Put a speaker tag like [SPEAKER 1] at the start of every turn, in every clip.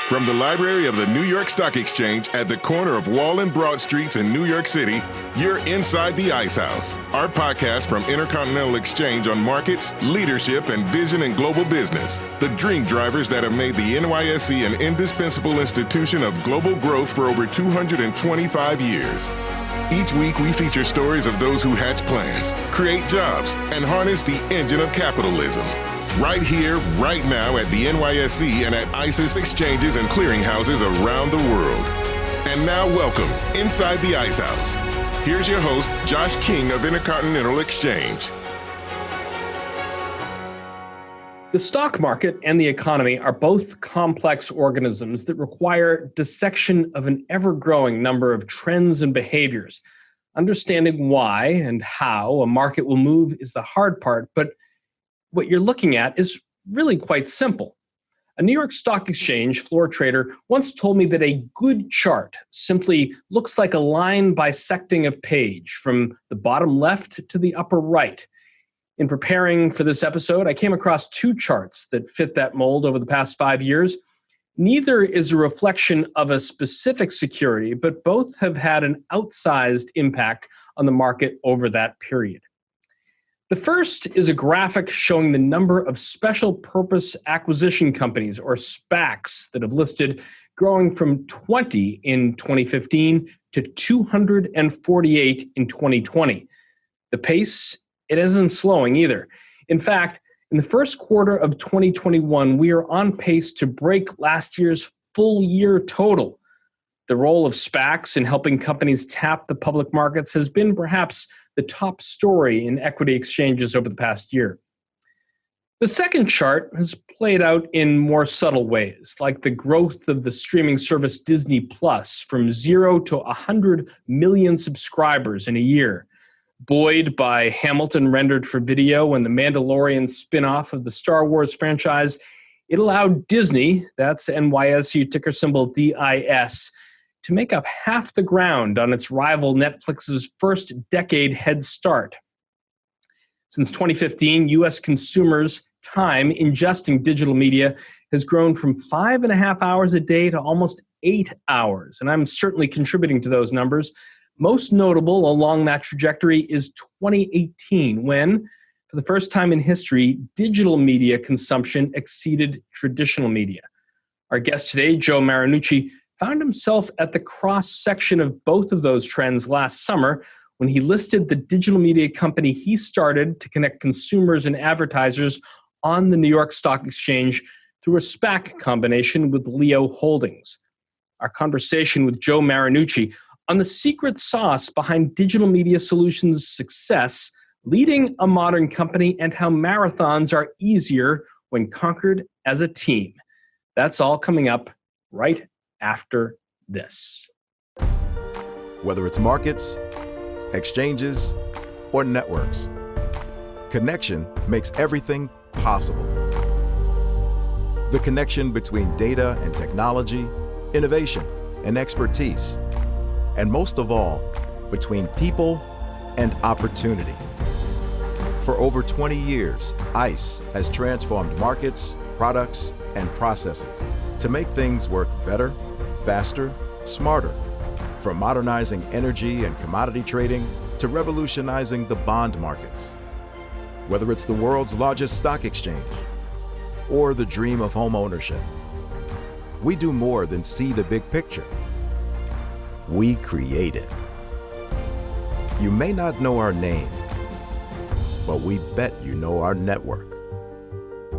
[SPEAKER 1] From the library of the New York Stock Exchange at the corner of Wall and Broad Streets in New York City, you're inside the Ice House, our podcast from Intercontinental Exchange on markets, leadership, and vision in global business. The dream drivers that have made the NYSE an indispensable institution of global growth for over 225 years. Each week, we feature stories of those who hatch plans, create jobs, and harness the engine of capitalism. Right here, right now at the NYSE and at ICE's exchanges and clearinghouses around the world. And now welcome inside the Ice House. Here's your host, Josh King of Intercontinental Exchange.
[SPEAKER 2] The stock market and the economy are both complex organisms that require dissection of an ever-growing number of trends and behaviors. Understanding why and how a market will move is the hard part, but what you're looking at is really quite simple. A New York Stock Exchange floor trader once told me that a good chart simply looks like a line bisecting a page from the bottom left to the upper right. In preparing for this episode, I came across two charts that fit that mold over the past 5 years. Neither is a reflection of a specific security, but both have had an outsized impact on the market over that period. The first is a graphic showing the number of special purpose acquisition companies, or SPACs, that have listed, growing from 20 in 2015 to 248 in 2020. The pace, it isn't slowing either. In fact, in the first quarter of 2021, we are on pace to break last year's full year total. The role of SPACs in helping companies tap the public markets has been perhaps the top story in equity exchanges over the past year. The second chart has played out in more subtle ways, like the growth of the streaming service Disney Plus from 0 to 100 million subscribers in a year. Buoyed by Hamilton rendered for video and the Mandalorian spin-off of the Star Wars franchise, it allowed Disney, that's NYSE ticker symbol DIS, to make up half the ground on its rival Netflix's first decade head start. Since 2015, U.S. consumers' time ingesting digital media has grown from 5.5 hours a day to almost 8 hours, and I'm certainly contributing to those numbers. Most notable along that trajectory is 2018, when, for the first time in history, digital media consumption exceeded traditional media. Our guest today, Joe Marinucci, found himself at the cross-section of both of those trends last summer when he listed the digital media company he started to connect consumers and advertisers on the New York Stock Exchange through a SPAC combination with Leo Holdings. Our conversation with Joe Marinucci on the secret sauce behind digital media solutions' success, leading a modern company, and how marathons are easier when conquered as a team. That's all coming up right after this.
[SPEAKER 3] Whether it's markets, exchanges, or networks, connection makes everything possible. The connection between data and technology, innovation and expertise, and most of all, between people and opportunity. For over 20 years, ICE has transformed markets, products, and processes to make things work better, faster, smarter. From modernizing energy and commodity trading to revolutionizing the bond markets. Whether it's the world's largest stock exchange or the dream of home ownership, we do more than see the big picture. We create it. You may not know our name, but we bet you know our network.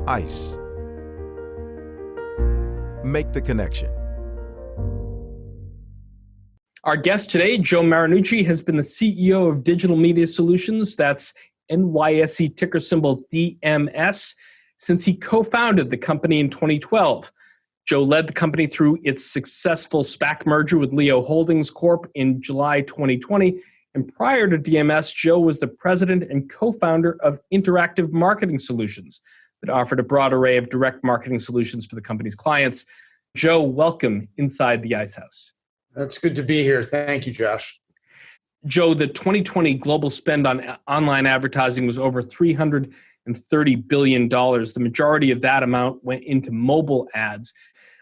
[SPEAKER 3] ICE. Make the connection.
[SPEAKER 2] Our guest today, Joe Marinucci, has been the CEO of Digital Media Solutions, that's NYSE ticker symbol DMS, since he co-founded the company in 2012. Joe led the company through its successful SPAC merger with Leo Holdings Corp. In July 2020, and prior to DMS, Joe was the president and co-founder of Interactive Marketing Solutions that offered a broad array of direct marketing solutions for the company's clients. Joe, welcome inside the Ice House.
[SPEAKER 4] That's good to be here. Thank you, Josh.
[SPEAKER 2] Joe, the 2020 global spend on online advertising was over $330 billion. The majority of that amount went into mobile ads.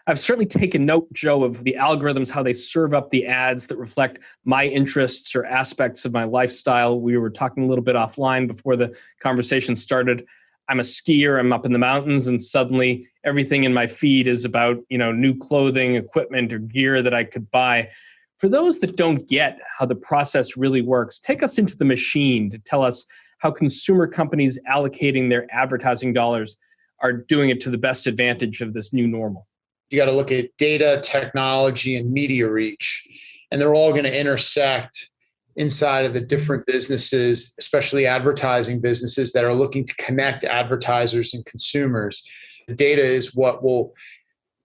[SPEAKER 2] I've certainly taken note, Joe, of the algorithms, how they serve up the ads that reflect my interests or aspects of my lifestyle. We were talking a little bit offline before the conversation started. I'm a skier, I'm up in the mountains, and suddenly everything in my feed is about, new clothing, equipment, or gear that I could buy. For those that don't get how the process really works, take us into the machine to tell us how consumer companies allocating their advertising dollars are doing it to the best advantage of this new normal.
[SPEAKER 4] You got to look at data, technology, and media reach, and they're all going to intersect inside of the different businesses, especially advertising businesses that are looking to connect advertisers and consumers. The data is what will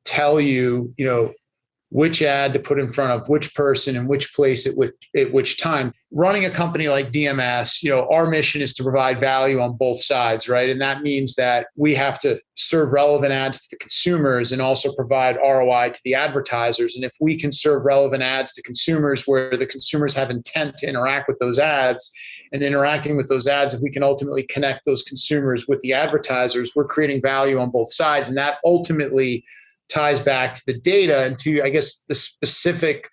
[SPEAKER 4] tell you, which ad to put in front of which person and which place at which time. Running a company like DMS, our mission is to provide value on both sides, right? And that means that we have to serve relevant ads to the consumers and also provide ROI to the advertisers. And if we can serve relevant ads to consumers where the consumers have intent to interact with those ads, and interacting with those ads, if we can ultimately connect those consumers with the advertisers, we're creating value on both sides. And that ultimately ties back to the data and to, I guess, the specific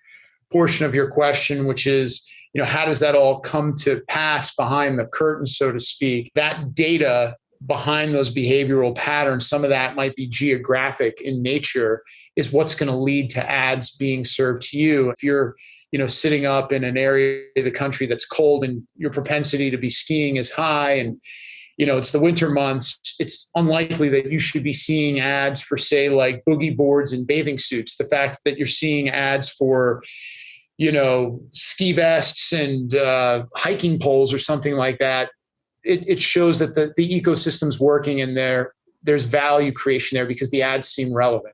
[SPEAKER 4] portion of your question, which is, how does that all come to pass behind the curtain, so to speak? That data behind those behavioral patterns, some of that might be geographic in nature, is what's going to lead to ads being served to you. If you're, sitting up in an area of the country that's cold and your propensity to be skiing is high and it's the winter months, it's unlikely that you should be seeing ads for, say, like boogie boards and bathing suits. The fact that you're seeing ads for, ski vests and hiking poles or something like that, it shows that the ecosystem's working and there's value creation there because the ads seem relevant.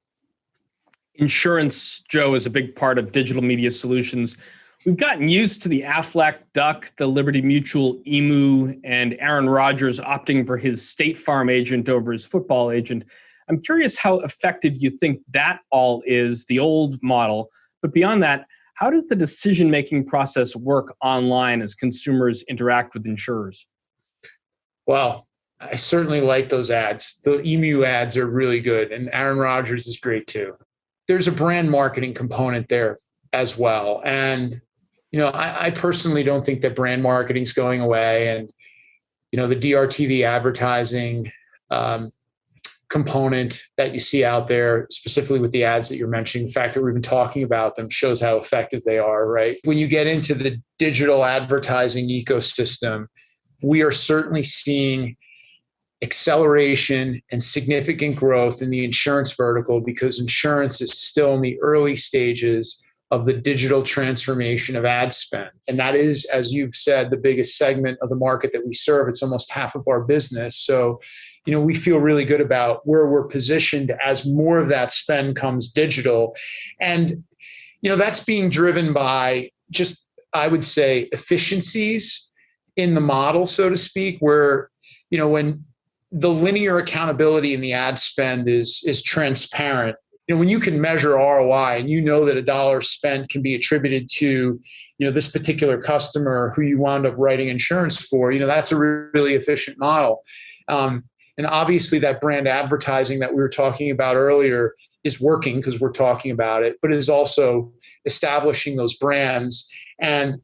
[SPEAKER 2] Insurance, Joe, is a big part of digital media solutions. We've gotten used to the Aflac Duck, the Liberty Mutual Emu, and Aaron Rodgers opting for his State Farm agent over his football agent. I'm curious how effective you think that all is, the old model. But beyond that, how does the decision-making process work online as consumers interact with insurers?
[SPEAKER 4] Well, I certainly like those ads. The Emu ads are really good, and Aaron Rodgers is great too. There's a brand marketing component there as well. And I personally don't think that brand marketing is going away. And, the DRTV advertising component that you see out there, specifically with the ads that you're mentioning, the fact that we've been talking about them shows how effective they are, right? When you get into the digital advertising ecosystem, we are certainly seeing acceleration and significant growth in the insurance vertical because insurance is still in the early stages of the digital transformation of ad spend. And that is, as you've said, the biggest segment of the market that we serve. It's almost half of our business. So, we feel really good about where we're positioned as more of that spend comes digital. And, that's being driven by just, I would say, efficiencies in the model, so to speak, where, when the linear accountability in the ad spend is transparent, when you can measure ROI and that a dollar spent can be attributed to, this particular customer who you wound up writing insurance for, that's a really efficient model. And obviously that brand advertising that we were talking about earlier is working because we're talking about it, but it is also establishing those brands. And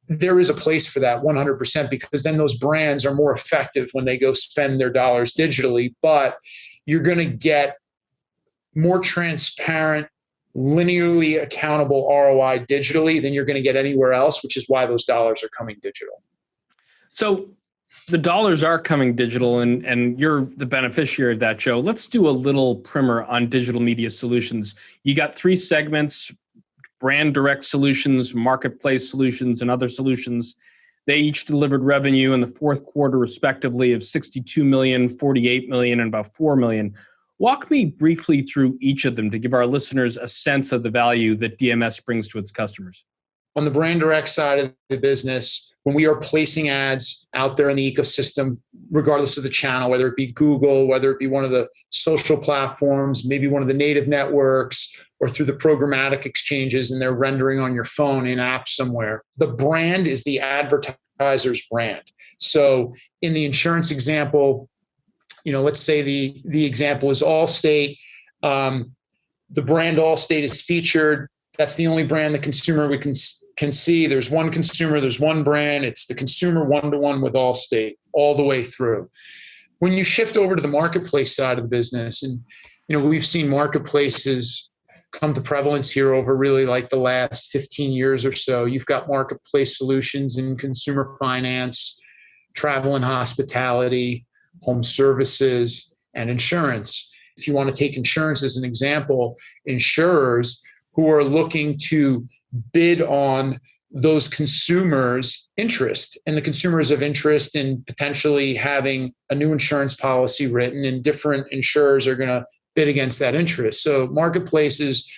[SPEAKER 4] there is a place for that 100% because then those brands are more effective when they go spend their dollars digitally, but you're going to get more transparent, linearly accountable ROI digitally than you're going to get anywhere else, which is why those dollars are coming digital.
[SPEAKER 2] So the dollars are coming digital, and you're the beneficiary of that, Joe. Let's do a little primer on digital media solutions. You got 3 segments: brand direct solutions, marketplace solutions, and other solutions. They each delivered revenue in the fourth quarter, respectively, of $62 million, $48 million, and about $4 million. Walk me briefly through each of them to give our listeners a sense of the value that DMS brings to its customers.
[SPEAKER 4] On the brand direct side of the business, when we are placing ads out there in the ecosystem, regardless of the channel, whether it be Google, whether it be one of the social platforms, maybe one of the native networks, or through the programmatic exchanges and they're rendering on your phone in app somewhere, the brand is the advertiser's brand. So in the insurance example, let's say the example is Allstate. the brand Allstate is featured. That's the only brand the consumer we can see. There's one consumer, there's one brand. It's the consumer one-to-one with Allstate all the way through. When you shift over to the marketplace side of the business, and we've seen marketplaces come to prevalence here over really like the last 15 years or so. You've got marketplace solutions in consumer finance, travel and hospitality, home services, and insurance. If you want to take insurance as an example, insurers who are looking to bid on those consumers' interest, and the consumers of interest in potentially having a new insurance policy written, and different insurers are going to bid against that interest. So marketplaces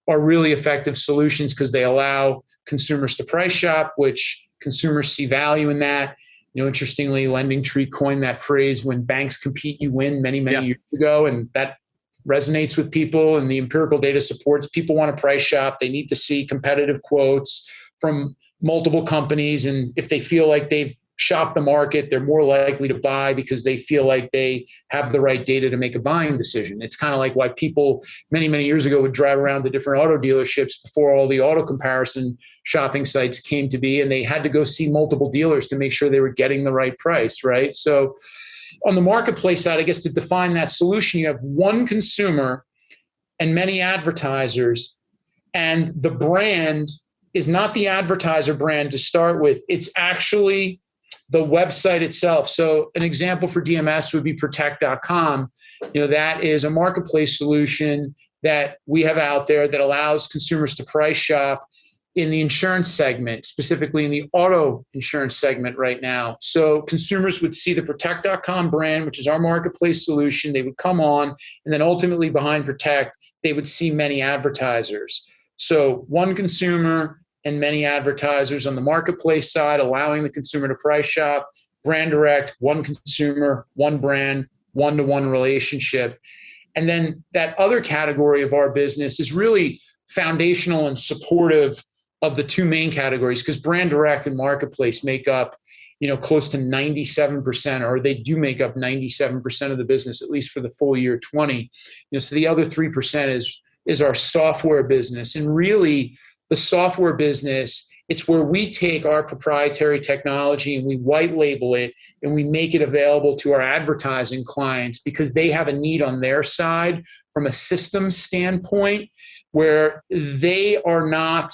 [SPEAKER 4] are really effective solutions because they allow consumers to price shop, which consumers see value in that. Interestingly, LendingTree coined that phrase, "When banks compete, you win," many years ago. And that resonates with people, and the empirical data supports people want to price shop. They need to see competitive quotes from multiple companies. And if they feel like they've shopped the market, they're more likely to buy because they feel like they have the right data to make a buying decision. It's kind of like why people many years ago would drive around to different auto dealerships before all the auto comparison shopping sites came to be, and they had to go see multiple dealers to make sure they were getting the right price, right? So on the marketplace side, I guess to define that solution, you have one consumer and many advertisers, and the brand is not the advertiser brand to start with. It's actually the website itself. So an example for DMS would be protect.com. That is a marketplace solution that we have out there that allows consumers to price shop in the insurance segment, specifically in the auto insurance segment right now. So consumers would see the protect.com brand, which is our marketplace solution. They would come on, and then ultimately behind Protect, they would see many advertisers. So one consumer and many advertisers on the marketplace side, allowing the consumer to price shop. Brand direct, one consumer, one brand, one-to-one relationship. And then that other category of our business is really foundational and supportive of the two main categories, because brand direct and marketplace make up, close to 97%, or they do make up 97% of the business, at least for the full year 20. So the other 3% is our software business. And really, the software business, it's where we take our proprietary technology and we white label it, and we make it available to our advertising clients because they have a need on their side from a systems standpoint where they are not,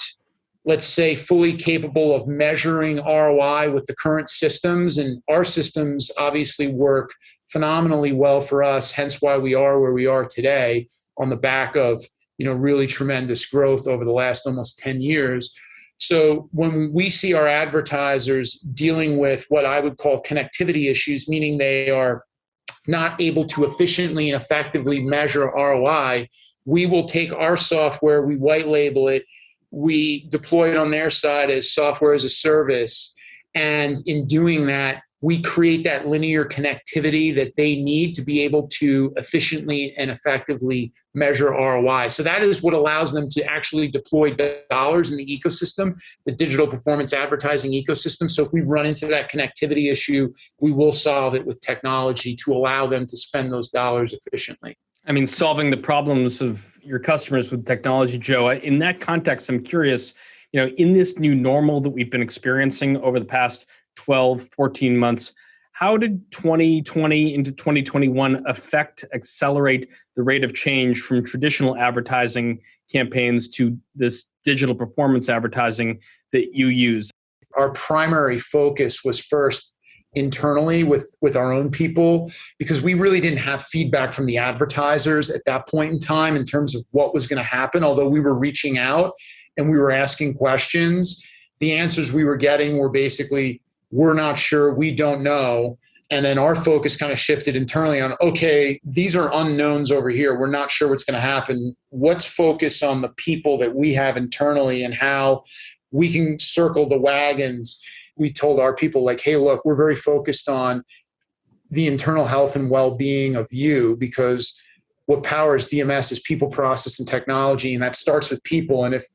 [SPEAKER 4] let's say, fully capable of measuring ROI with the current systems. And our systems obviously work phenomenally well for us, hence why we are where we are today on the back of really tremendous growth over the last almost 10 years. So when we see our advertisers dealing with what I would call connectivity issues, meaning they are not able to efficiently and effectively measure ROI, we will take our software, we white label it, we deploy it on their side as software as a service. And in doing that, we create that linear connectivity that they need to be able to efficiently and effectively measure ROI. So that is what allows them to actually deploy dollars in the ecosystem, the digital performance advertising ecosystem. So if we run into that connectivity issue, we will solve it with technology to allow them to spend those dollars efficiently.
[SPEAKER 2] I mean, solving the problems of your customers with technology, Joe. In that context, I'm curious, in this new normal that we've been experiencing over the past 12, 14 months, how did 2020 into 2021 accelerate the rate of change from traditional advertising campaigns to this digital performance advertising that you use?
[SPEAKER 4] Our primary focus was first internally with our own people, because we really didn't have feedback from the advertisers at that point in time in terms of what was going to happen. Although we were reaching out and we were asking questions, the answers we were getting were basically, we're not sure, we don't know. And then our focus kind of shifted internally on, okay, these are unknowns over here. We're not sure what's going to happen. Let's focus on the people that we have internally and how we can circle the wagons. We told our people, like, hey, look, we're very focused on the internal health and well-being of you, because what powers DMS is people, process, and technology. And that starts with people. And if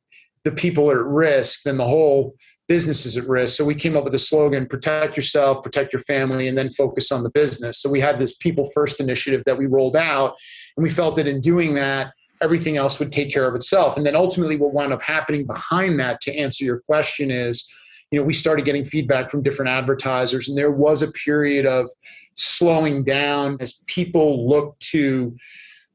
[SPEAKER 4] the people are at risk, then the whole business is at risk. So we came up with a slogan: protect yourself, protect your family, and then focus on the business. So we had this people first initiative that we rolled out, and we felt that in doing that, everything else would take care of itself. And then ultimately what wound up happening behind that, to answer your question, is, we started getting feedback from different advertisers, and there was a period of slowing down as people looked to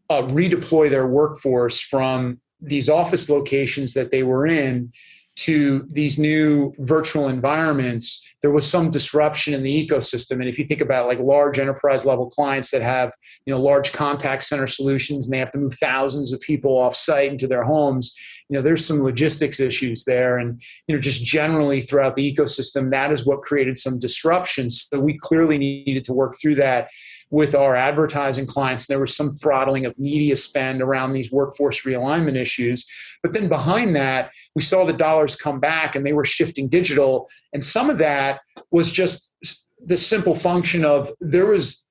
[SPEAKER 4] redeploy their workforce from these office locations that they were in to these new virtual environments. There was some disruption in the ecosystem. And if you think about like large enterprise level clients that have, large contact center solutions, and they have to move thousands of people off site into their homes, there's some logistics issues there. And, just generally throughout the ecosystem, that is what created some disruptions. So we clearly needed to work through that with our advertising clients. There was some throttling of media spend around these workforce realignment issues. But then behind that, we saw the dollars come back and they were shifting digital. And some of that was just the simple function of there was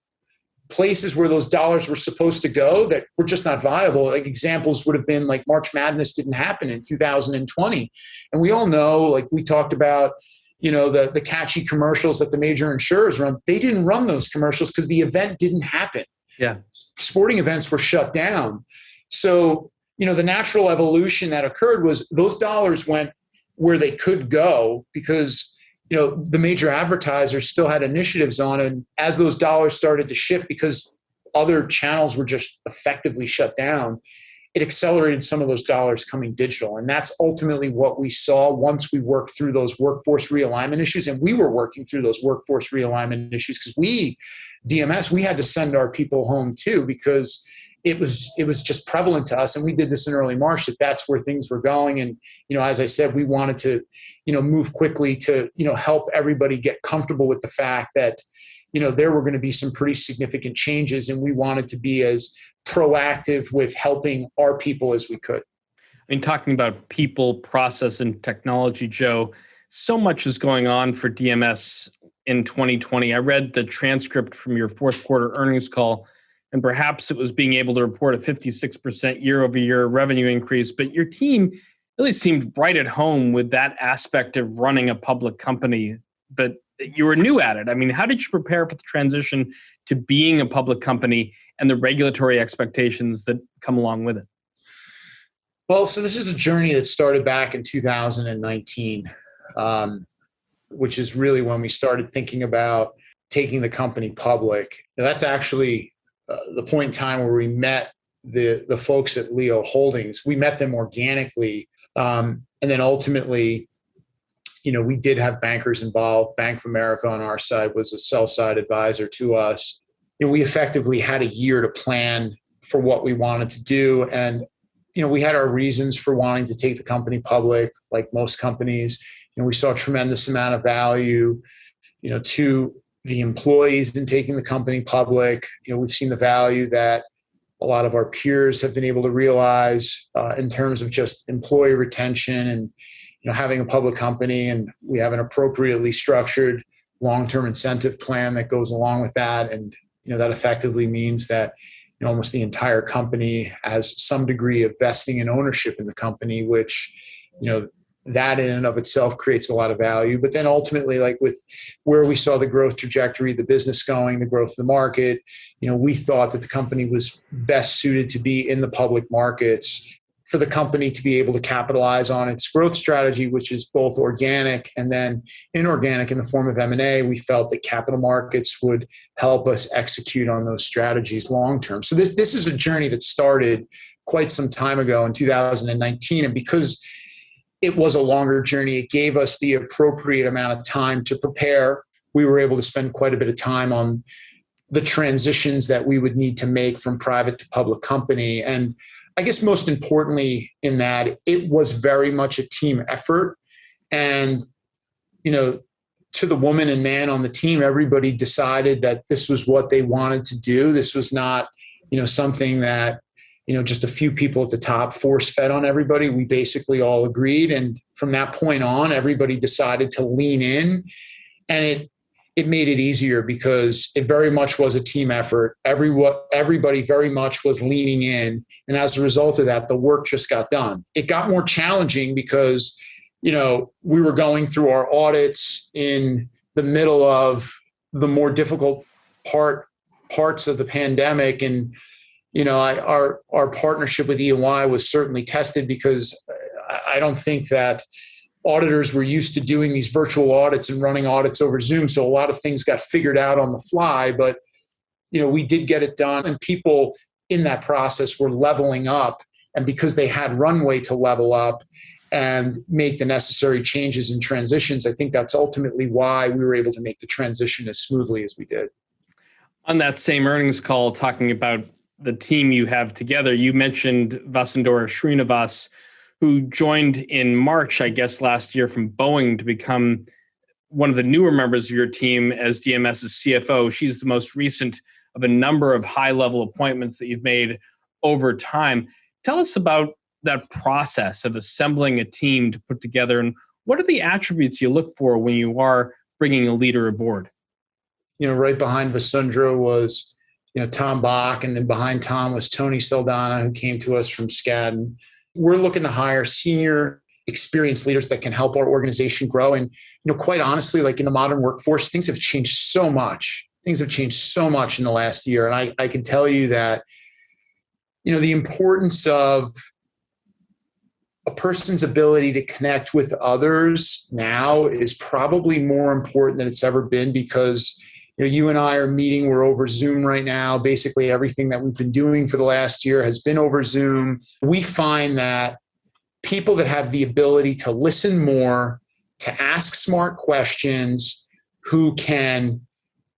[SPEAKER 4] places where those dollars were supposed to go that were just not viable. Like examples would have been like March Madness didn't happen in 2020. And we all know, like we talked about, the catchy commercials that the major insurers run. They didn't run those commercials because the event didn't happen.
[SPEAKER 2] Yeah.
[SPEAKER 4] Sporting events were shut down. So, the natural evolution that occurred was those dollars went where they could go because, the major advertisers still had initiatives on. And as those dollars started to shift because other channels were just effectively shut down, it accelerated some of those dollars coming digital. And that's ultimately what we saw once we worked through those workforce realignment issues. And we were working through those workforce realignment issues because DMS, we had to send our people home too, because it was just prevalent to us. And we did this in early March, that's where things were going. And, as I said, we wanted to, move quickly to, help everybody get comfortable with the fact that, there were going to be some pretty significant changes. And we wanted to be as proactive with helping our people as we could.
[SPEAKER 2] I mean, talking about people, process, and technology, Joe, so much is going on for DMS in 2020. I read the transcript from your fourth quarter earnings call, and perhaps it was being able to report a 56% year-over-year revenue increase, but your team really seemed right at home with that aspect of running a public company, but you were new at it. I mean, how did you prepare for the transition to being a public company and the regulatory expectations that come along with it?
[SPEAKER 4] Well, so this is a journey that started back in 2019, which is really when we started thinking about taking the company public. Now, that's actually the point in time where we met the folks at Leo Holdings. We met them organically. And then ultimately, we did have bankers involved. Bank of America on our side was a sell-side advisor to us. We effectively had a year to plan for what we wanted to do. And, we had our reasons for wanting to take the company public, like most companies. We saw a tremendous amount of value, to the employees in taking the company public. We've seen the value that a lot of our peers have been able to realize in terms of just employee retention and, having a public company. And we have an appropriately structured long-term incentive plan that goes along with that. And, that effectively means that almost the entire company has some degree of vesting and ownership in the company, which, that in and of itself creates a lot of value. But then ultimately, like with where we saw the growth trajectory, the business going, the growth of the market, we thought that the company was best suited to be in the public markets for the company to be able to capitalize on its growth strategy, which is both organic and then inorganic in the form of M&A. We felt that capital markets would help us execute on those strategies long-term. So this is a journey that started quite some time ago in 2019. And because it was a longer journey, it gave us the appropriate amount of time to prepare. We were able to spend quite a bit of time on the transitions that we would need to make from private to public company. And I guess most importantly in that, it was very much a team effort. And, to the woman and man on the team, everybody decided that this was what they wanted to do. This was not, something that, just a few people at the top force fed on everybody. We basically all agreed. And from that point on, everybody decided to lean in, and it made it easier because it very much was a team effort. Everybody very much was leaning in. And as a result of that, the work just got done. It got more challenging because, we were going through our audits in the middle of the more difficult parts of the pandemic. And, our partnership with E&Y was certainly tested because I don't think that auditors were used to doing these virtual audits and running audits over Zoom. So a lot of things got figured out on the fly, but we did get it done, and people in that process were leveling up. And because they had runway to level up and make the necessary changes and transitions, I think that's ultimately why we were able to make the transition as smoothly as we did.
[SPEAKER 2] On that same earnings call, talking about the team you have together, you mentioned Vasundhara Srinivas, who joined in March, I guess, last year from Boeing to become one of the newer members of your team as DMS's CFO. She's the most recent of a number of high-level appointments that you've made over time. Tell us about that process of assembling a team to put together, and what are the attributes you look for when you are bringing a leader aboard?
[SPEAKER 4] Right behind Vasundhara was, Tom Bach, and then behind Tom was Tony Saldana, who came to us from Skadden. We're looking to hire senior, experienced leaders that can help our organization grow. And, quite honestly, like in the modern workforce, things have changed so much. Things have changed so much in the last year. And I can tell you that, the importance of a person's ability to connect with others now is probably more important than it's ever been, because you and I are meeting, we're over Zoom right now. Basically everything that we've been doing for the last year has been over Zoom. We find that people that have the ability to listen more, to ask smart questions, who can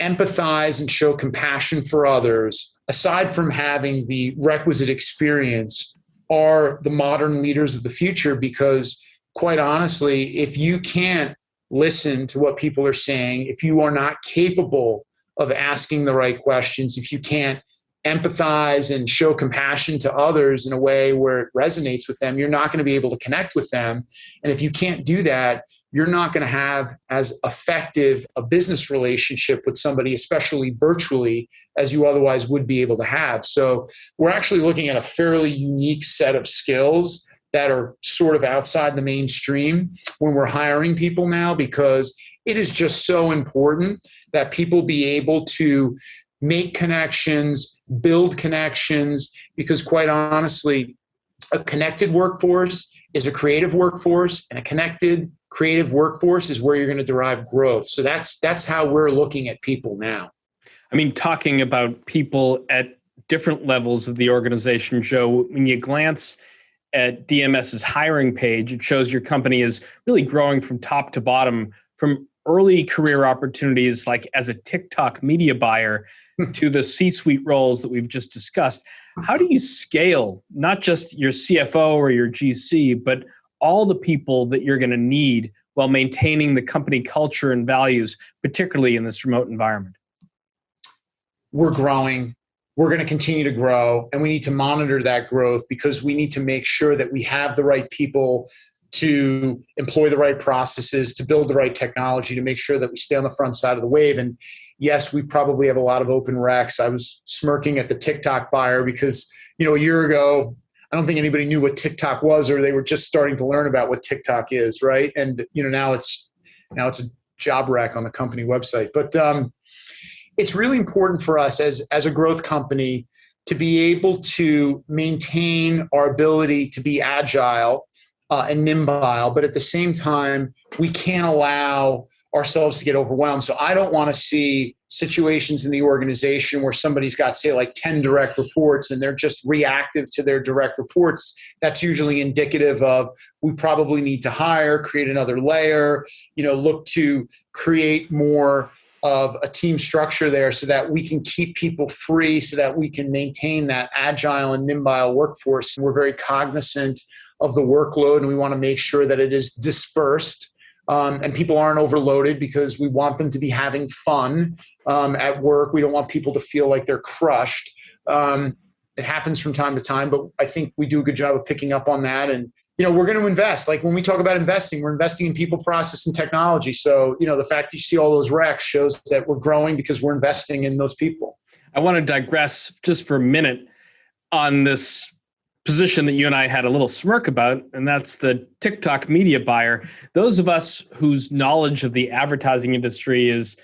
[SPEAKER 4] empathize and show compassion for others, aside from having the requisite experience, are the modern leaders of the future. Because quite honestly, if you can't listen to what people are saying, if you are not capable of asking the right questions, if you can't empathize and show compassion to others in a way where it resonates with them, you're not going to be able to connect with them. And if you can't do that, you're not going to have as effective a business relationship with somebody, especially virtually, as you otherwise would be able to have. So we're actually looking at a fairly unique set of skills that are sort of outside the mainstream when we're hiring people now, because it is just so important that people be able to make connections, build connections, because quite honestly, a connected workforce is a creative workforce, and a connected creative workforce is where you're going to derive growth. So that's how we're looking at people now.
[SPEAKER 2] I mean, talking about people at different levels of the organization, Joe, when you glance at DMS's hiring page, it shows your company is really growing from top to bottom, from early career opportunities like as a TikTok media buyer to the C-suite roles that we've just discussed. How do you scale not just your CFO or your GC, but all the people that you're going to need while maintaining the company culture and values, particularly in this remote environment?
[SPEAKER 4] We're growing. We're going to continue to grow, and we need to monitor that growth, because we need to make sure that we have the right people to employ the right processes, to build the right technology, to make sure that we stay on the front side of the wave. And yes, we probably have a lot of open recs. I was smirking at the TikTok buyer because, a year ago, I don't think anybody knew what TikTok was, or they were just starting to learn about what TikTok is, right? And now it's a job rec on the company website. But it's really important for us as a growth company to be able to maintain our ability to be agile and nimble, but at the same time, we can't allow ourselves to get overwhelmed. So I don't want to see situations in the organization where somebody's got, say, like 10 direct reports and they're just reactive to their direct reports. That's usually indicative of we probably need to hire, create another layer, look to create more of a team structure there so that we can keep people free, so that we can maintain that agile and nimble workforce. We're very cognizant of the workload, and we want to make sure that it is dispersed and people aren't overloaded, because we want them to be having fun at work. We don't want people to feel like they're crushed. It happens from time to time, but I think we do a good job of picking up on that. And we're going to invest. Like when we talk about investing, we're investing in people, process, and technology. So, the fact that you see all those recs shows that we're growing because we're investing in those people.
[SPEAKER 2] I want to digress just for a minute on this position that you and I had a little smirk about, and that's the TikTok media buyer. Those of us whose knowledge of the advertising industry is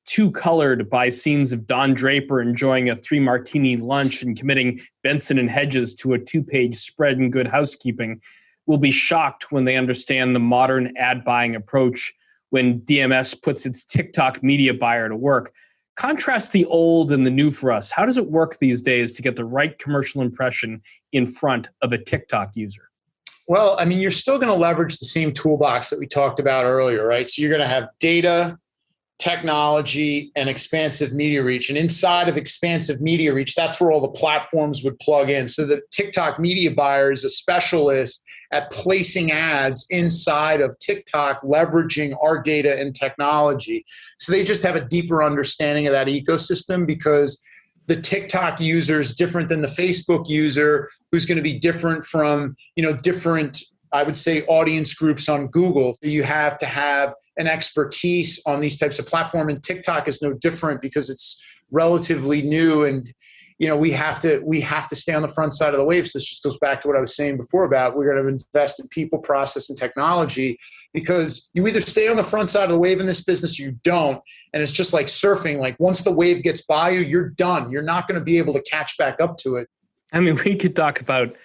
[SPEAKER 2] too colored by scenes of Don Draper enjoying a 3-martini lunch and committing Benson and Hedges to a 2-page spread in Good Housekeeping will be shocked when they understand the modern ad buying approach when DMS puts its TikTok media buyer to work. Contrast the old and the new for us. How does it work these days to get the right commercial impression in front of a TikTok user?
[SPEAKER 4] Well, I mean, you're still going to leverage the same toolbox that we talked about earlier, right? So you're going to have data, technology, and expansive media reach. And inside of expansive media reach, that's where all the platforms would plug in. So the TikTok media buyer is a specialist at placing ads inside of TikTok, leveraging our data and technology. So they just have a deeper understanding of that ecosystem, because the TikTok user is different than the Facebook user, who's going to be different from, different, I would say, audience groups on Google. So you have to have an expertise on these types of platforms, and TikTok is no different because it's relatively new, and we have to stay on the front side of the wave. So this just goes back to what I was saying before about we're going to invest in people, process, and technology, because you either stay on the front side of the wave in this business or you don't. And it's just like surfing. Like once the wave gets by you, you're done. You're not going to be able to catch back up to it.
[SPEAKER 2] I mean, we could talk about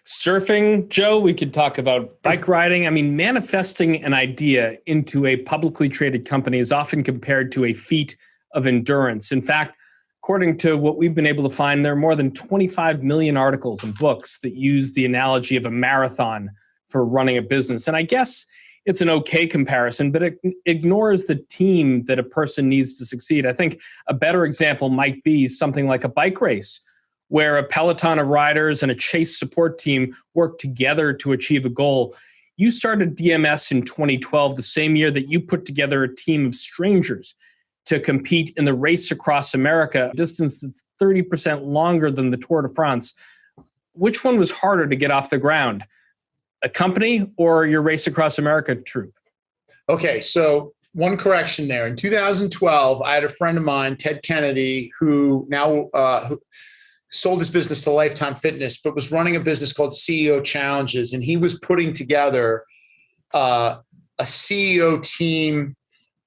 [SPEAKER 2] surfing, Joe. We could talk about bike riding. I mean, manifesting an idea into a publicly traded company is often compared to a feat of endurance. In fact, according to what we've been able to find, there are more than 25 million articles and books that use the analogy of a marathon for running a business. And I guess it's an okay comparison, but it ignores the team that a person needs to succeed. I think a better example might be something like a bike race, where a peloton of riders and a chase support team work together to achieve a goal. You started DMS in 2012, the same year that you put together a team of strangers to compete in the race across America, a distance that's 30% longer than the Tour de France. Which one was harder to get off the ground, a company or your race across America troop?
[SPEAKER 4] Okay, so one correction there. In 2012, I had a friend of mine, Ted Kennedy, who now who sold his business to Lifetime Fitness, but was running a business called CEO Challenges. And he was putting together a CEO team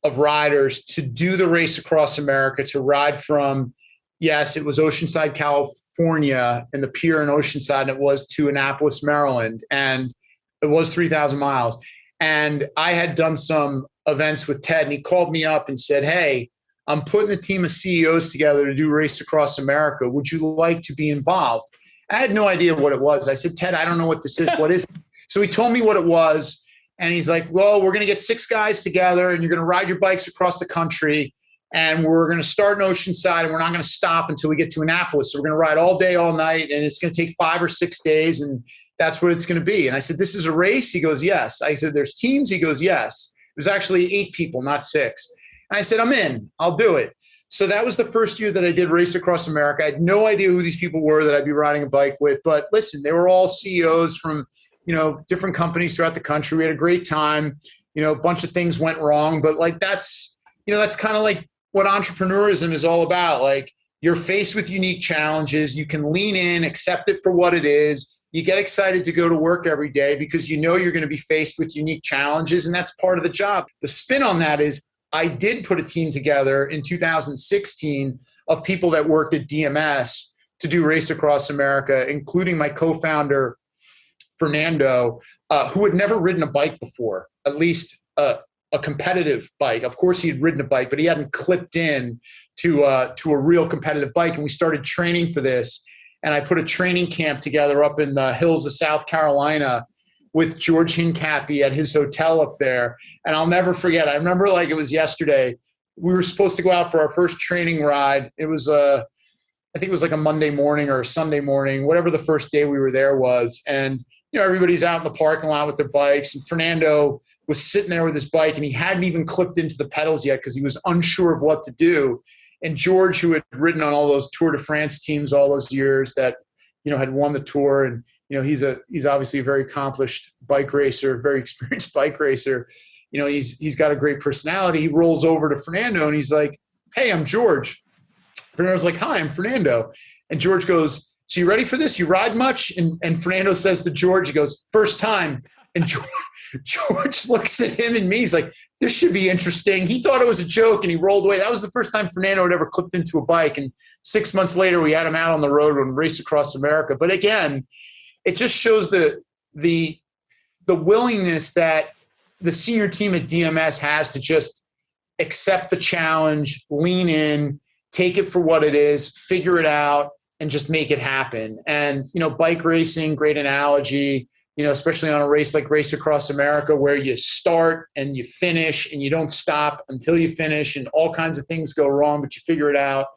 [SPEAKER 4] of riders to do the race across America, to ride from, yes, it was Oceanside, California, and the pier in Oceanside, and it was to Annapolis, Maryland, and it was 3,000 miles. And I had done some events with Ted, and he called me up and said, hey, I'm putting a team of CEOs together to do Race Across America. Would you like to be involved? I had no idea what it was. I said, Ted, I don't know what this is. What is it? So he told me what it was. And he's like, well, we're going to get 6 guys together and you're going to ride your bikes across the country. And we're going to start in Oceanside and we're not going to stop until we get to Annapolis. So we're going to ride all day, all night. And it's going to take 5 or 6 days. And that's what it's going to be. And I said, this is a race? He goes, yes. I said, there's teams? He goes, yes. It was actually 8 people, not 6. And I said, I'm in. I'll do it. So that was the first year that I did Race Across America. I had no idea who these people were that I'd be riding a bike with. But listen, they were all CEOs from different companies throughout the country. We had a great time. A bunch of things went wrong, but like that's kind of like what entrepreneurism is all about. Like you're faced with unique challenges. You can lean in, accept it for what it is. You get excited to go to work every day because you're going to be faced with unique challenges, and that's part of the job. The spin on that is I did put a team together in 2016 of people that worked at DMS to do Race Across America, including my co-founder, Fernando, who had never ridden a bike before, at least a competitive bike. Of course, he had ridden a bike, but he hadn't clipped in to a real competitive bike. And we started training for this. And I put a training camp together up in the hills of South Carolina with George Hincapie at his hotel up there. And I'll never forget. I remember like it was yesterday. We were supposed to go out for our first training ride. It was I think it was like a Monday morning or a Sunday morning, whatever the first day we were there was. And everybody's out in the parking lot with their bikes, and Fernando was sitting there with his bike, and he hadn't even clipped into the pedals yet because he was unsure of what to do. And George, who had ridden on all those Tour de France teams all those years, that had won the Tour, and he's obviously a very accomplished bike racer, very experienced bike racer. He's got a great personality. He rolls over to Fernando and he's like, "Hey, I'm George." Fernando's like, "Hi, I'm Fernando." And George goes, "So you ready for this? You ride much?" And Fernando says to George, he goes, "First time." And George looks at him and me. He's like, this should be interesting. He thought it was a joke and he rolled away. That was the first time Fernando had ever clipped into a bike. And 6 months later, we had him out on the road and race across America. But again, it just shows the willingness that the senior team at DMS has to just accept the challenge, lean in, take it for what it is, figure it out, and just make it happen. And, bike racing, great analogy, especially on a race like Race Across America, where you start and you finish and you don't stop until you finish, and all kinds of things go wrong, but you figure it out.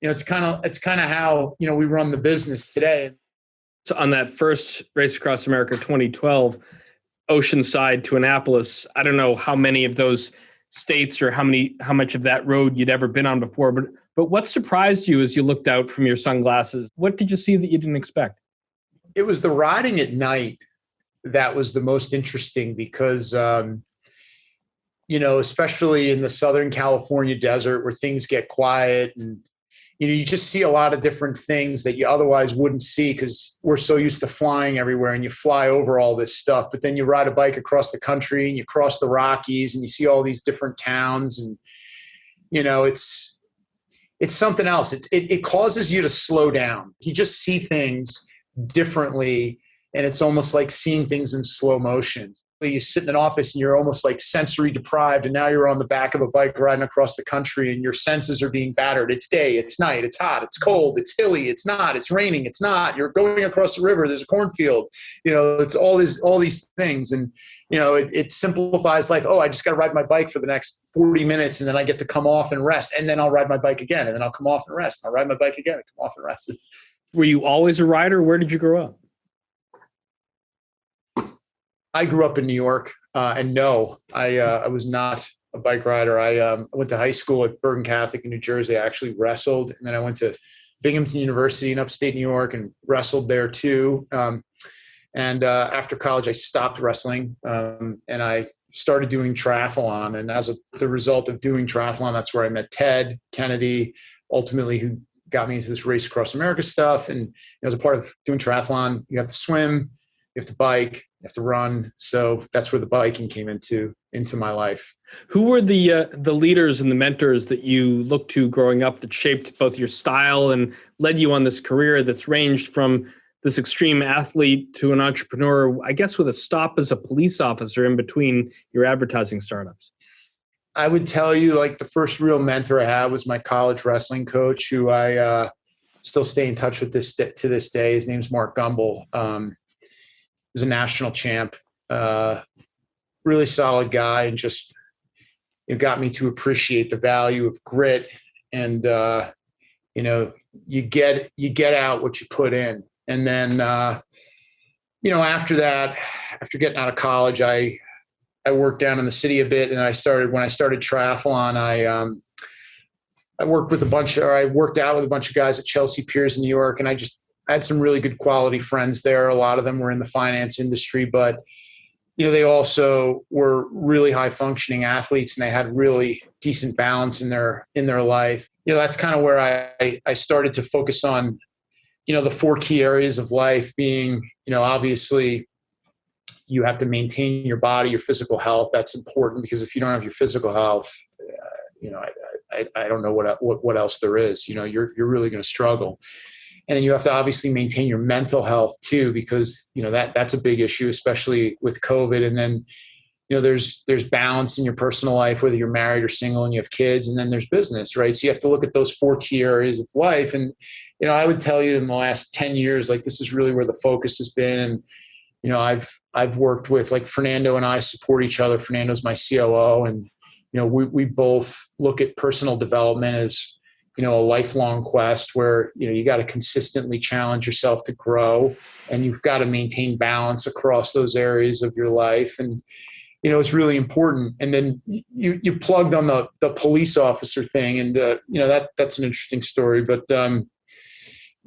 [SPEAKER 4] It's kind of how, we run the business today.
[SPEAKER 2] So on that first Race Across America 2012, Oceanside to Annapolis, I don't know how many of those states or how much of that road you'd ever been on before, but what surprised you as you looked out from your sunglasses? What did you see that you didn't expect?
[SPEAKER 4] It was the riding at night that was the most interesting because, especially in the Southern California desert where things get quiet and, you just see a lot of different things that you otherwise wouldn't see because we're so used to flying everywhere and you fly over all this stuff. But then you ride a bike across the country and you cross the Rockies and you see all these different towns and, it's something else. It causes you to slow down. You just see things differently, and it's almost like seeing things in slow motion. You sit in an office and you're almost like sensory deprived, and now you're on the back of a bike riding across the country and your senses are being battered. It's day, it's night, it's hot, it's cold, it's hilly, it's not, it's raining, it's not. You're going across the river, there's a cornfield. It's all these things. And it simplifies life. Oh, I just got to ride my bike for the next 40 minutes and then I get to come off and rest, and then I'll ride my bike again, and then I'll come off and rest. I'll ride my bike again and come off and rest.
[SPEAKER 2] Were you always a rider? Where did you grow up?
[SPEAKER 4] I grew up in New York, and no, I was not a bike rider. I went to high school at Bergen Catholic in New Jersey. I actually wrestled, and then I went to Binghamton University in upstate New York and wrestled there too. And after college, I stopped wrestling, and I started doing triathlon. And as the result of doing triathlon, that's where I met Ted Kennedy, ultimately, who got me into this Race Across America stuff. And as a part of doing triathlon, you have to swim, you have to bike, you have to run. So that's where the biking came into my life.
[SPEAKER 2] Who were the leaders and the mentors that you looked to growing up that shaped both your style and led you on this career that's ranged from this extreme athlete to an entrepreneur, I guess with a stop as a police officer in between your advertising startups?
[SPEAKER 4] I would tell you, like, the first real mentor I had was my college wrestling coach, who I still stay in touch with to this day. His name's Mark Gumbel. He's a national champ, really solid guy, and just got me to appreciate the value of grit. And you get out what you put in. And then after that, after getting out of college, I worked down in the city a bit, and when I started triathlon, I worked out with a bunch of guys at Chelsea Piers in New York, and I had some really good quality friends there. A lot of them were in the finance industry, but they also were really high functioning athletes, and they had really decent balance in their life. That's kind of where I started to focus on, the four key areas of life being, obviously you have to maintain your body, your physical health. That's important, because if you don't have your physical health, I don't know what else there is. You're really going to struggle. And then you have to obviously maintain your mental health too, because that's a big issue, especially with COVID. And then there's balance in your personal life, whether you're married or single and you have kids, and then there's business, right? So you have to look at those four key areas of life. And I would tell you, in the last 10 years, like, this is really where the focus has been. And I've worked with, like, Fernando and I support each other. Fernando's my COO, and we both look at personal development as a lifelong quest where, you got to consistently challenge yourself to grow, and you've got to maintain balance across those areas of your life. And, it's really important. And then you plugged on the police officer thing, and, that's an interesting story, but,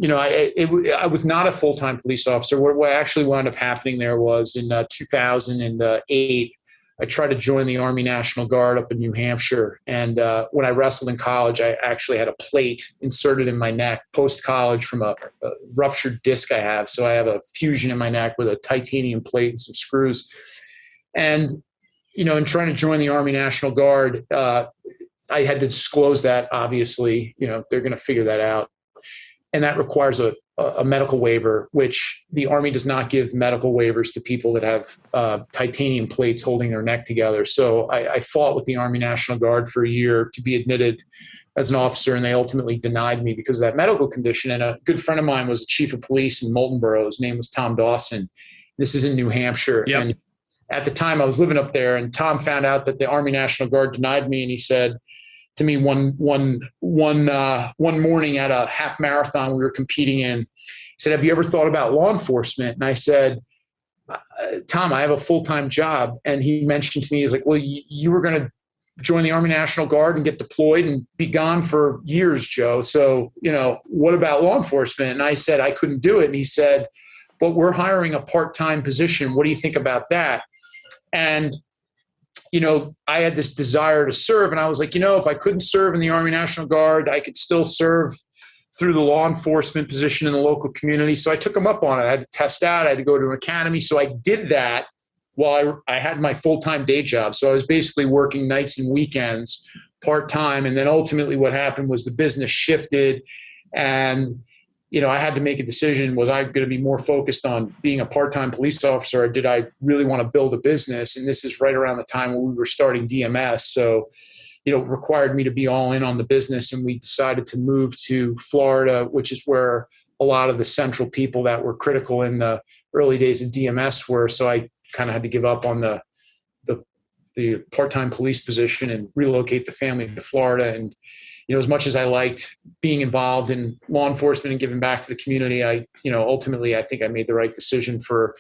[SPEAKER 4] I was not a full-time police officer. What actually wound up happening there was in 2008, I tried to join the Army National Guard up in New Hampshire. And when I wrestled in college, I actually had a plate inserted in my neck post-college from a ruptured disc I have. So I have a fusion in my neck with a titanium plate and some screws. And, in trying to join the Army National Guard, I had to disclose that, obviously. They're going to figure that out. And that requires a medical waiver, which the Army does not give medical waivers to people that have titanium plates holding their neck together. So I fought with the Army National Guard for a year to be admitted as an officer, and they ultimately denied me because of that medical condition. And a good friend of mine was the chief of police in Moultonborough. His name was Tom Dawson. This is in New Hampshire.
[SPEAKER 2] Yep.
[SPEAKER 4] And at the time I was living up there, and Tom found out that the Army National Guard denied me, and he said to me one morning at a half marathon we were competing in, he said, "Have you ever thought about law enforcement?" And I said, "Tom, I have a full-time job." And he mentioned to me, he's like, "Well, you were going to join the Army National Guard and get deployed and be gone for years, Joe. So, what about law enforcement?" And I said, I couldn't do it. And he said, "But we're hiring a part-time position. What do you think about that?" And I had this desire to serve, and I was like, if I couldn't serve in the Army National Guard, I could still serve through the law enforcement position in the local community. So I took them up on it. I had to test out. I had to go to an academy. So I did that while I had my full-time day job. So I was basically working nights and weekends part-time. And then ultimately what happened was the business shifted, and I had to make a decision. Was I going to be more focused on being a part-time police officer, or did I really want to build a business? And this is right around the time when we were starting DMS. So, it required me to be all in on the business. And we decided to move to Florida, which is where a lot of the central people that were critical in the early days of DMS were. So I kind of had to give up on the part-time police position and relocate the family to Florida. And as much as I liked being involved in law enforcement and giving back to the community, ultimately I think I made the right decision for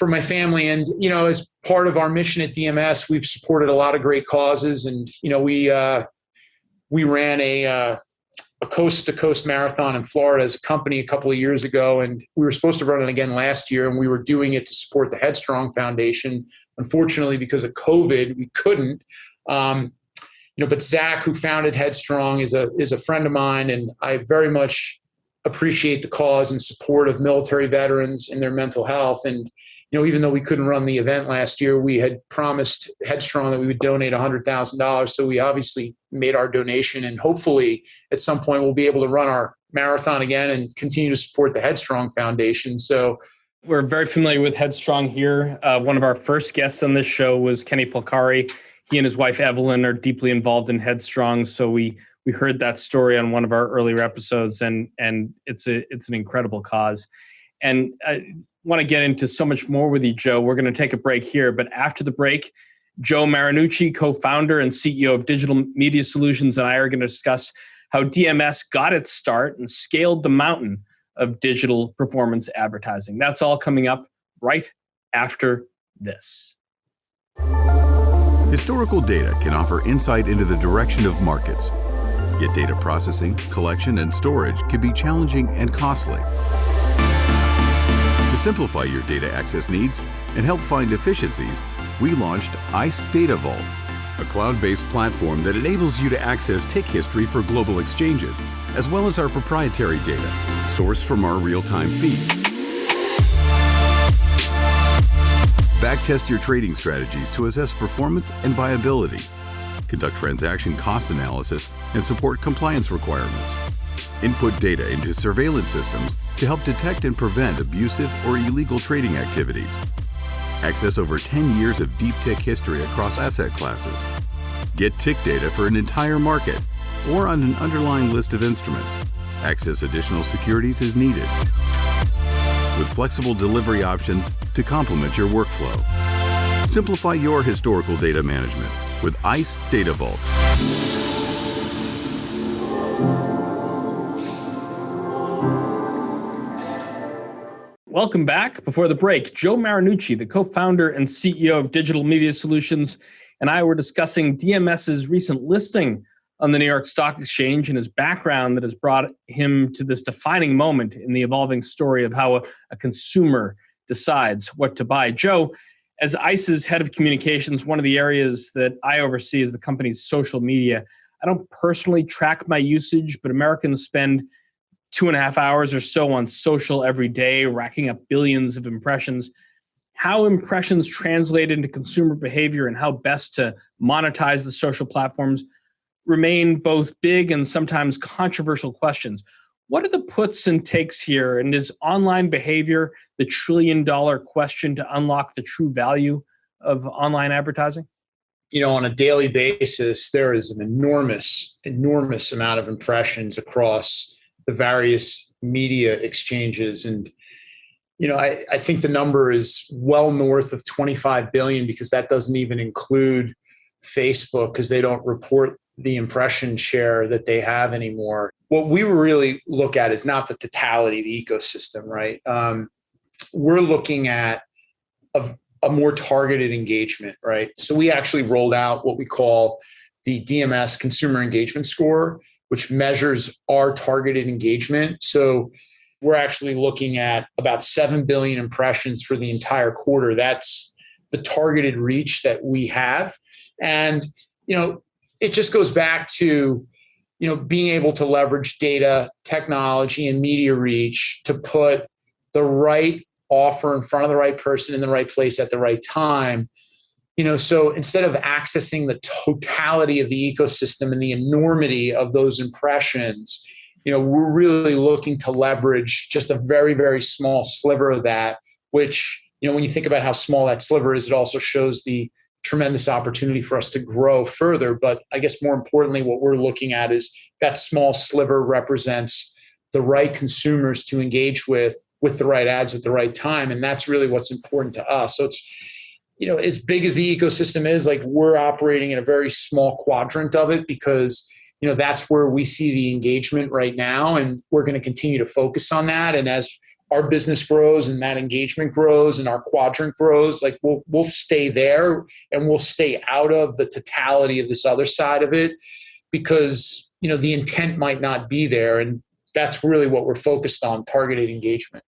[SPEAKER 4] my family. And, as part of our mission at DMS, we've supported a lot of great causes. And, we ran a coast-to-coast marathon in Florida as a company a couple of years ago, and we were supposed to run it again last year, and we were doing it to support the Headstrong Foundation. Unfortunately, because of COVID, we couldn't. But Zach, who founded Headstrong, is a friend of mine, and I very much appreciate the cause and support of military veterans and their mental health. And, even though we couldn't run the event last year, we had promised Headstrong that we would donate $100,000. So we obviously made our donation, and hopefully at some point we'll be able to run our marathon again and continue to support the Headstrong Foundation. So
[SPEAKER 2] we're very familiar with Headstrong here. One of our first guests on this show was Kenny Polcari. He and his wife, Evelyn, are deeply involved in Headstrong. So we heard that story on one of our earlier episodes, and it's an incredible cause. And I want to get into so much more with you, Joe. We're going to take a break here, but after the break, Joe Marinucci, co-founder and CEO of Digital Media Solutions, and I are going to discuss how DMS got its start and scaled the mountain of digital performance advertising. That's all coming up right after this.
[SPEAKER 5] Historical data can offer insight into the direction of markets. Yet data processing, collection, and storage can be challenging and costly. To simplify your data access needs and help find efficiencies, we launched ICE Data Vault, a cloud-based platform that enables you to access tick history for global exchanges, as well as our proprietary data, sourced from our real-time feed. Backtest your trading strategies to assess performance and viability, conduct transaction cost analysis, and support compliance requirements. Input data into surveillance systems to help detect and prevent abusive or illegal trading activities. Access over 10 years of deep tick history across asset classes. Get tick data for an entire market or on an underlying list of instruments. Access additional securities as needed. With flexible delivery options to complement your workflow. Simplify your historical data management with ICE Data Vault.
[SPEAKER 2] Welcome back. Before the break, Joe Marinucci, the co-founder and CEO of Digital Media Solutions, and I were discussing DMS's recent listing on the New York Stock Exchange and his background that has brought him to this defining moment in the evolving story of how a consumer decides what to buy. Joe, As ICE's head of communications, one of the areas that I oversee is the company's social media. I don't personally track my usage, but Americans spend 2.5 hours or so on social every day, racking up billions of impressions. How impressions translate into consumer behavior and how best to monetize the social platforms remain both big and sometimes controversial questions. What are the puts and takes here? And is online behavior the trillion-dollar question to unlock the true value of online advertising?
[SPEAKER 4] On a daily basis, there is an enormous amount of impressions across the various media exchanges. And, I think the number is well north of 25 billion, because that doesn't even include Facebook, because they don't report the impression share that they have anymore. What we really look at is not the totality of the ecosystem, right? We're looking at a more targeted engagement, right? So we actually rolled out what we call the DMS Consumer Engagement Score, which measures our targeted engagement. So we're actually looking at about 7 billion impressions for the entire quarter. That's the targeted reach that we have. And, it just goes back to, being able to leverage data, technology, and media reach to put the right offer in front of the right person in the right place at the right time. So instead of accessing the totality of the ecosystem and the enormity of those impressions, we're really looking to leverage just a very, very small sliver of that, which, when you think about how small that sliver is, it also shows the tremendous opportunity for us to grow further. But I guess more importantly, what we're looking at is that small sliver represents the right consumers to engage with the right ads at the right time. And that's really what's important to us. So it's, as big as the ecosystem is, like, we're operating in a very small quadrant of it, because, that's where we see the engagement right now. And we're going to continue to focus on that. And as our business grows and that engagement grows and our quadrant grows, like, we'll stay there, and we'll stay out of the totality of this other side of it, because, the intent might not be there. And that's really what we're focused on, targeted engagement.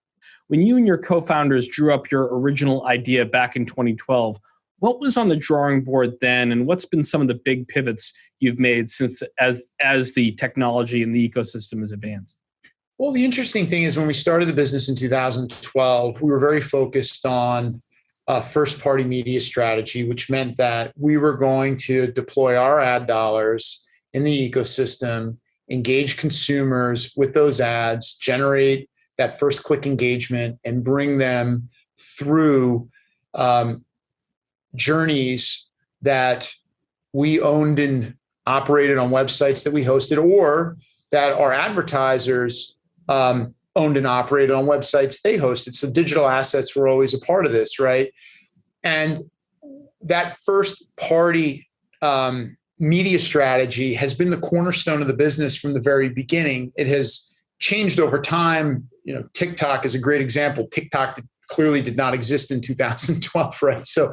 [SPEAKER 2] When you and your co-founders drew up your original idea back in 2012, what was on the drawing board then, and what's been some of the big pivots you've made since as the technology and the ecosystem has advanced?
[SPEAKER 4] Well, the interesting thing is, when we started the business in 2012, we were very focused on first-party media strategy, which meant that we were going to deploy our ad dollars in the ecosystem, engage consumers with those ads, generate that first-click engagement, and bring them through journeys that we owned and operated on websites that we hosted, or that our advertisers owned and operated on websites they hosted. So digital assets were always a part of this, right? And that first party media strategy has been the cornerstone of the business from the very beginning. It has changed over time. TikTok is a great example. TikTok clearly did not exist in 2012, right? So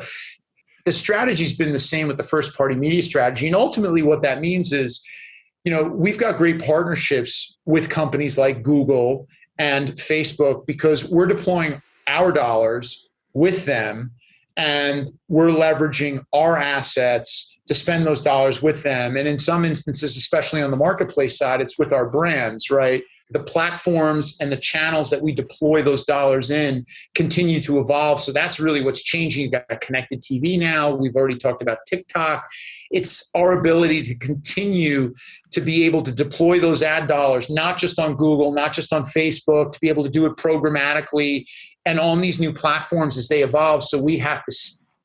[SPEAKER 4] the strategy's been the same with the first party media strategy. And ultimately what that means is, we've got great partnerships with companies like Google and Facebook, because we're deploying our dollars with them, and we're leveraging our assets to spend those dollars with them. And in some instances, especially on the marketplace side, it's with our brands, right? The platforms and the channels that we deploy those dollars in continue to evolve. So that's really what's changing. You've got connected TV now. We've already talked about TikTok. It's our ability to continue to be able to deploy those ad dollars, not just on Google, not just on Facebook, to be able to do it programmatically and on these new platforms as they evolve. So we have to,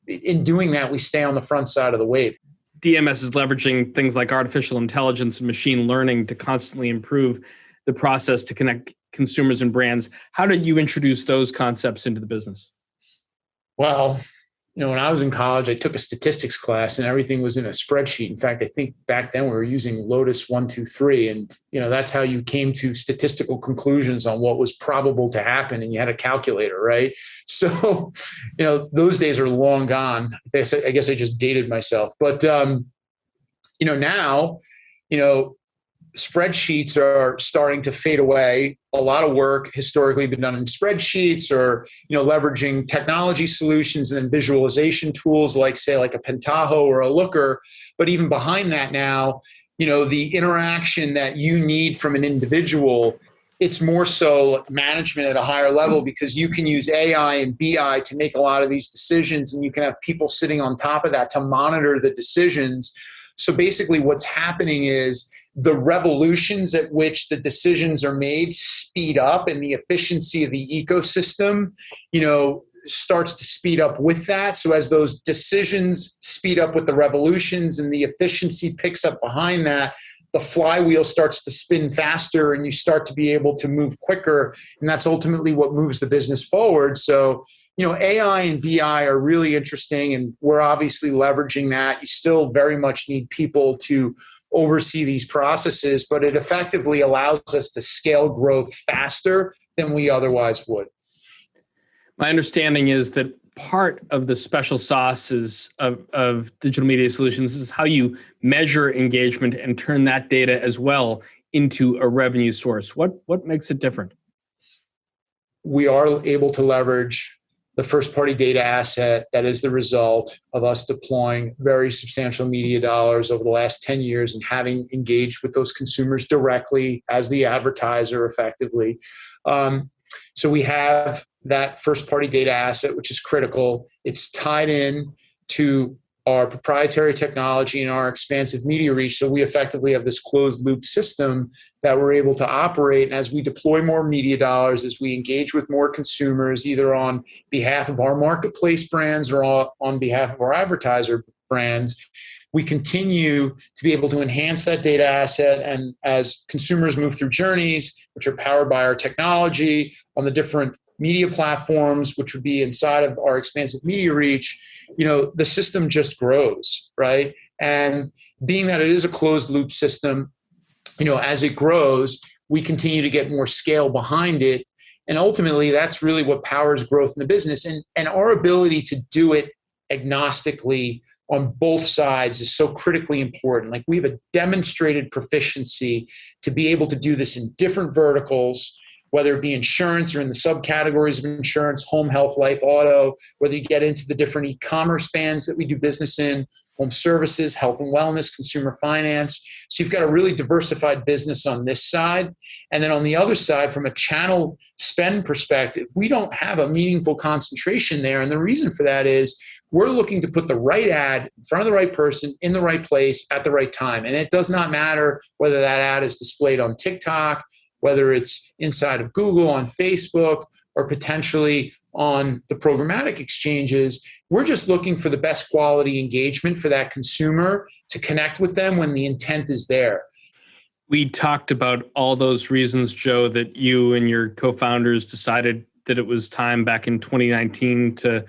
[SPEAKER 4] in doing that, we stay on the front side of the wave.
[SPEAKER 2] DMS is leveraging things like artificial intelligence and machine learning to constantly improve the process to connect consumers and brands. How did you introduce those concepts into the business?
[SPEAKER 4] Well, when I was in college, I took a statistics class and everything was in a spreadsheet. In fact, I think back then we were using Lotus 123, and that's how you came to statistical conclusions on what was probable to happen, and you had a calculator, right? So, those days are long gone. I guess I just dated myself. But now, spreadsheets are starting to fade away. A lot of work historically been done in spreadsheets or, leveraging technology solutions and then visualization tools like a Pentaho or a Looker. But even behind that now, the interaction that you need from an individual, it's more so management at a higher level, because you can use AI and BI to make a lot of these decisions, and you can have people sitting on top of that to monitor the decisions. So basically what's happening is the revolutions at which the decisions are made speed up, and the efficiency of the ecosystem, starts to speed up with that. So as those decisions speed up with the revolutions and the efficiency picks up behind that, the flywheel starts to spin faster and you start to be able to move quicker. And that's ultimately what moves the business forward. So, AI and BI are really interesting, and we're obviously leveraging that. You still very much need people to oversee these processes, but it effectively allows us to scale growth faster than we otherwise would.
[SPEAKER 2] My understanding is that part of the special sauces of digital media solutions is how you measure engagement and turn that data as well into a revenue source. What makes it different?
[SPEAKER 4] We are able to leverage the first-party data asset that is the result of us deploying very substantial media dollars over the last 10 years and having engaged with those consumers directly as the advertiser effectively. So we have that first-party data asset, which is critical. It's tied in to our proprietary technology and our expansive media reach. So we effectively have this closed-loop system that we're able to operate. And as we deploy more media dollars, as we engage with more consumers, either on behalf of our marketplace brands or on behalf of our advertiser brands, we continue to be able to enhance that data asset. And as consumers move through journeys, which are powered by our technology on the different media platforms, which would be inside of our expansive media reach, the system just grows, right? And being that it is a closed loop system, as it grows, we continue to get more scale behind it. And ultimately, that's really what powers growth in the business. And our ability to do it agnostically on both sides is so critically important. Like, we have a demonstrated proficiency to be able to do this in different verticals, whether it be insurance or in the subcategories of insurance, home, health, life, auto, whether you get into the different e-commerce bands that we do business in, home services, health and wellness, consumer finance. So you've got a really diversified business on this side. And then on the other side, from a channel spend perspective, we don't have a meaningful concentration there. And the reason for that is we're looking to put the right ad in front of the right person in the right place at the right time. And it does not matter whether that ad is displayed on TikTok, whether it's inside of Google, on Facebook, or potentially on the programmatic exchanges. We're just looking for the best quality engagement for that consumer to connect with them when the intent is there.
[SPEAKER 2] We talked about all those reasons, Joe, that you and your co-founders decided that it was time back in 2019 to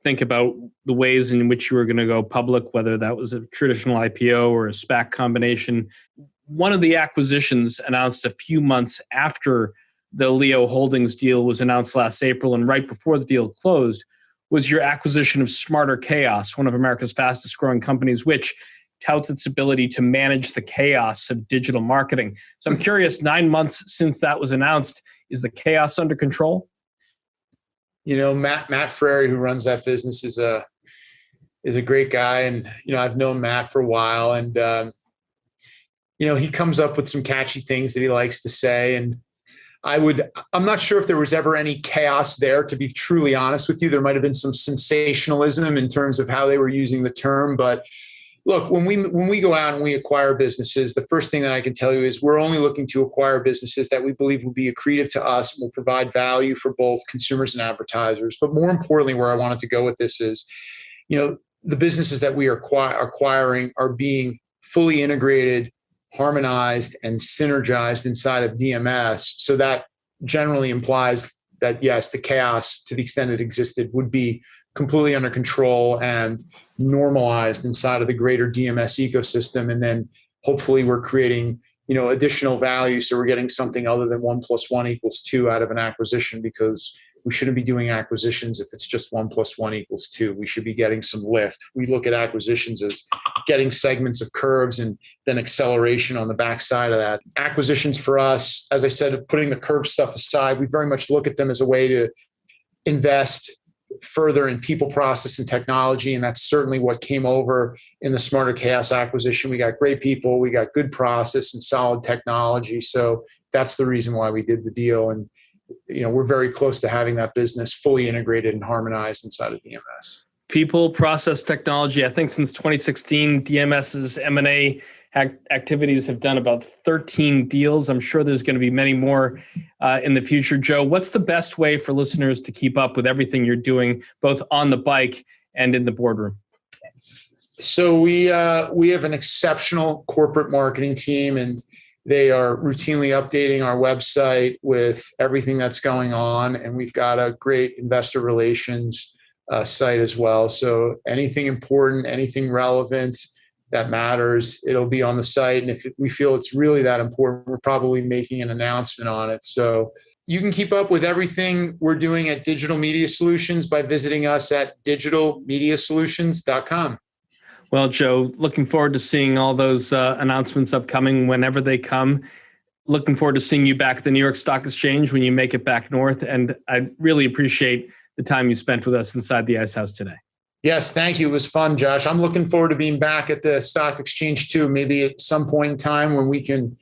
[SPEAKER 2] think about the ways in which you were going to go public, whether that was a traditional IPO or a SPAC combination. One of the acquisitions announced a few months after the Leo Holdings deal was announced last April, and right before the deal closed, was your acquisition of Smarter Chaos, one of America's fastest growing companies, which touts its ability to manage the chaos of digital marketing. So I'm curious, 9 months since that was announced, is the chaos under control?
[SPEAKER 4] Matt Frary, who runs that business, is a great guy. And, I've known Matt for a while, and, he comes up with some catchy things that he likes to say. And I'm not sure if there was ever any chaos there, to be truly honest with you. There might have been some sensationalism in terms of how they were using the term. But look, when we go out and we acquire businesses, the first thing that I can tell you is we're only looking to acquire businesses that we believe will be accretive to us and will provide value for both consumers and advertisers. But more importantly, where I wanted to go with this is, the businesses that we are acquiring are being fully integrated, harmonized, and synergized inside of DMS. So that generally implies that, yes, the chaos, to the extent it existed, would be completely under control and normalized inside of the greater DMS ecosystem. And then hopefully we're creating, additional value. So we're getting something other than 1 + 1 = 2 out of an acquisition, because we shouldn't be doing acquisitions if it's just 1 + 1 = 2. We should be getting some lift. We look at acquisitions as getting segments of curves and then acceleration on the backside of that. Acquisitions for us, as I said, putting the curve stuff aside, we very much look at them as a way to invest further in people, process, and technology. And that's certainly what came over in the Smarter Chaos acquisition. We got great people, we got good process and solid technology. So that's the reason why we did the deal. And we're very close to having that business fully integrated and harmonized inside of DMS.
[SPEAKER 2] People, process, technology. I think since 2016, DMS's M&A activities have done about 13 deals. I'm sure there's going to be many more in the future. Joe, what's the best way for listeners to keep up with everything you're doing, both on the bike and in the boardroom?
[SPEAKER 4] So we have an exceptional corporate marketing team, and they are routinely updating our website with everything that's going on. And we've got a great investor relations site as well. So anything important, anything relevant that matters, it'll be on the site. And if we feel it's really that important, we're probably making an announcement on it. So you can keep up with everything we're doing at Digital Media Solutions by visiting us at digitalmediasolutions.com.
[SPEAKER 2] Well, Joe, looking forward to seeing all those announcements upcoming whenever they come. Looking forward to seeing you back at the New York Stock Exchange when you make it back north. And I really appreciate the time you spent with us inside the Ice House today.
[SPEAKER 4] Yes, thank you. It was fun, Josh. I'm looking forward to being back at the Stock Exchange too, maybe at some point in time when we can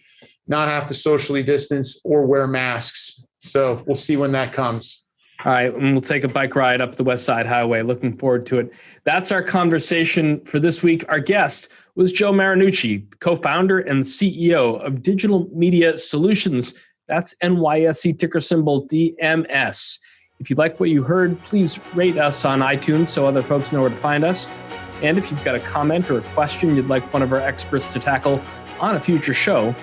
[SPEAKER 4] not have to socially distance or wear masks. So we'll see when that comes.
[SPEAKER 2] All right, and we'll take a bike ride up the West Side Highway. Looking forward to it. That's our conversation for this week. Our guest was Joe Marinucci, co-founder and CEO of Digital Media Solutions. That's NYSE, ticker symbol DMS. If you like what you heard, please rate us on iTunes so other folks know where to find us. And if you've got a comment or a question you'd like one of our experts to tackle on a future show,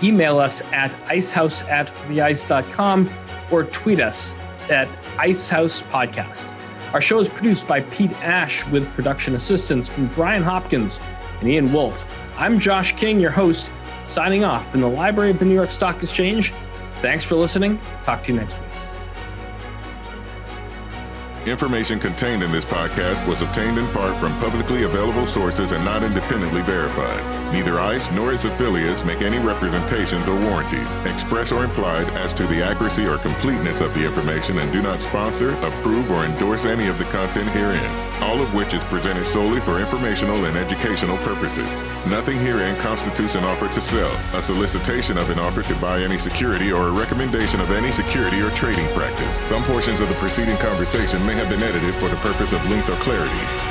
[SPEAKER 2] email us at icehouse@theice.com or tweet us at Icehouse Podcast. Our show is produced by Pete Ash with production assistance from Brian Hopkins and Ian Wolfe. I'm Josh King, your host, signing off from the library of the New York Stock Exchange. Thanks for listening. Talk to you next week.
[SPEAKER 1] Information contained in this podcast was obtained in part from publicly available sources and not independently verified. Neither ICE nor its affiliates make any representations or warranties, express or implied, as to the accuracy or completeness of the information and do not sponsor, approve, or endorse any of the content herein, all of which is presented solely for informational and educational purposes. Nothing herein constitutes an offer to sell, a solicitation of an offer to buy any security, or a recommendation of any security or trading practice. Some portions of the preceding conversation may have been edited for the purpose of length or clarity.